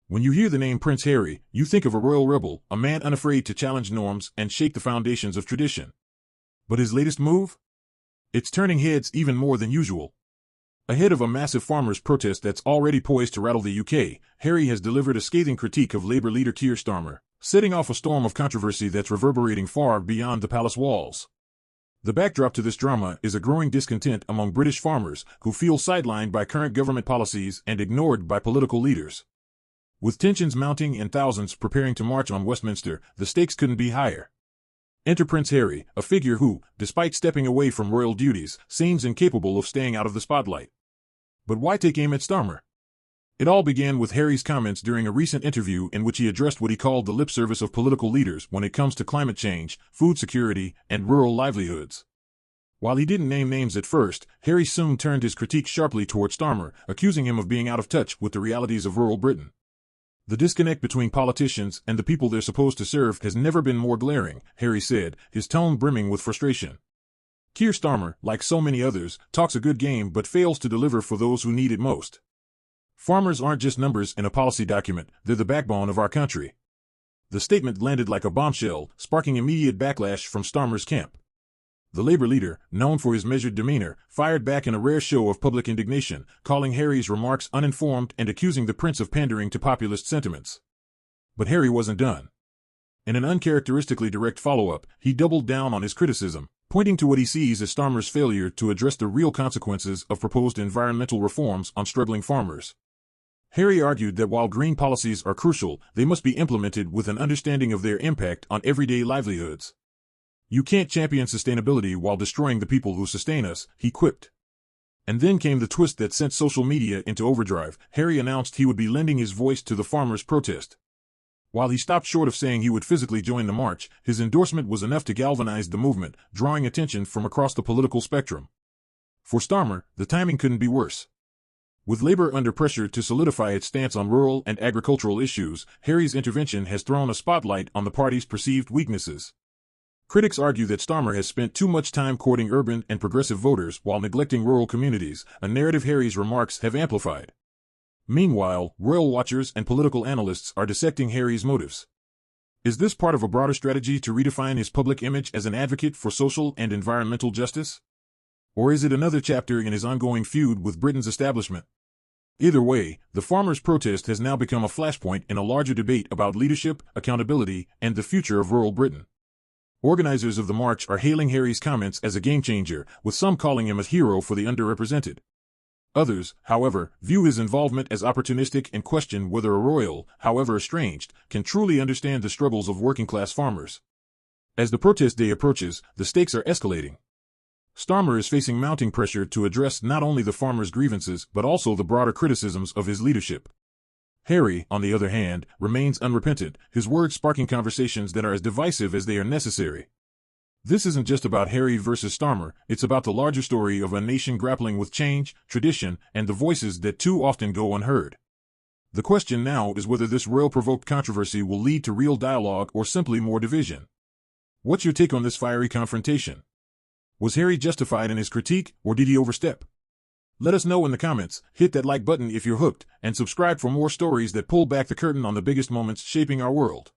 When you hear the name Prince Harry, you think of a royal rebel, a man unafraid to challenge norms and shake the foundations of tradition. But his latest move? It's turning heads even more than usual. Ahead of a massive farmers' protest that's already poised to rattle the UK, Harry has delivered a scathing critique of Labour leader Keir Starmer, setting off a storm of controversy that's reverberating far beyond the palace walls. The backdrop to this drama is a growing discontent among British farmers who feel sidelined by current government policies and ignored by political leaders. With tensions mounting and thousands preparing to march on Westminster, the stakes couldn't be higher. Enter Prince Harry, a figure who, despite stepping away from royal duties, seems incapable of staying out of the spotlight. But why take aim at Starmer? It all began with Harry's comments during a recent interview in which he addressed what he called the lip service of political leaders when it comes to climate change, food security, and rural livelihoods. While he didn't name names at first, Harry soon turned his critique sharply toward Starmer, accusing him of being out of touch with the realities of rural Britain. The disconnect between politicians and the people they're supposed to serve has never been more glaring, Harry said, his tone brimming with frustration. Keir Starmer, like so many others, talks a good game but fails to deliver for those who need it most. Farmers aren't just numbers in a policy document, they're the backbone of our country. The statement landed like a bombshell, sparking immediate backlash from Starmer's camp. The Labour leader, known for his measured demeanor, fired back in a rare show of public indignation, calling Harry's remarks uninformed and accusing the prince of pandering to populist sentiments. But Harry wasn't done. In an uncharacteristically direct follow-up, he doubled down on his criticism, pointing to what he sees as Starmer's failure to address the real consequences of proposed environmental reforms on struggling farmers. Harry argued that while green policies are crucial, they must be implemented with an understanding of their impact on everyday livelihoods. You can't champion sustainability while destroying the people who sustain us, he quipped. And then came the twist that sent social media into overdrive. Harry announced he would be lending his voice to the farmers' protest. While he stopped short of saying he would physically join the march, his endorsement was enough to galvanize the movement, drawing attention from across the political spectrum. For Starmer, the timing couldn't be worse. With Labour under pressure to solidify its stance on rural and agricultural issues, Harry's intervention has thrown a spotlight on the party's perceived weaknesses. Critics argue that Starmer has spent too much time courting urban and progressive voters while neglecting rural communities, a narrative Harry's remarks have amplified. Meanwhile, royal watchers and political analysts are dissecting Harry's motives. Is this part of a broader strategy to redefine his public image as an advocate for social and environmental justice? Or is it another chapter in his ongoing feud with Britain's establishment? Either way, the farmers' protest has now become a flashpoint in a larger debate about leadership, accountability, and the future of rural Britain. Organizers of the march are hailing Harry's comments as a game-changer, with some calling him a hero for the underrepresented. Others, however, view his involvement as opportunistic and question whether a royal, however estranged, can truly understand the struggles of working-class farmers. As the protest day approaches, the stakes are escalating. Starmer is facing mounting pressure to address not only the farmers' grievances but also the broader criticisms of his leadership. Harry, on the other hand, remains unrepentant, his words sparking conversations that are as divisive as they are necessary. This isn't just about Harry versus Starmer, it's about the larger story of a nation grappling with change, tradition, and the voices that too often go unheard. The question now is whether this royal-provoked controversy will lead to real dialogue or simply more division. What's your take on this fiery confrontation? Was Harry justified in his critique, or did he overstep? Let us know in the comments, hit that like button if you're hooked, and subscribe for more stories that pull back the curtain on the biggest moments shaping our world.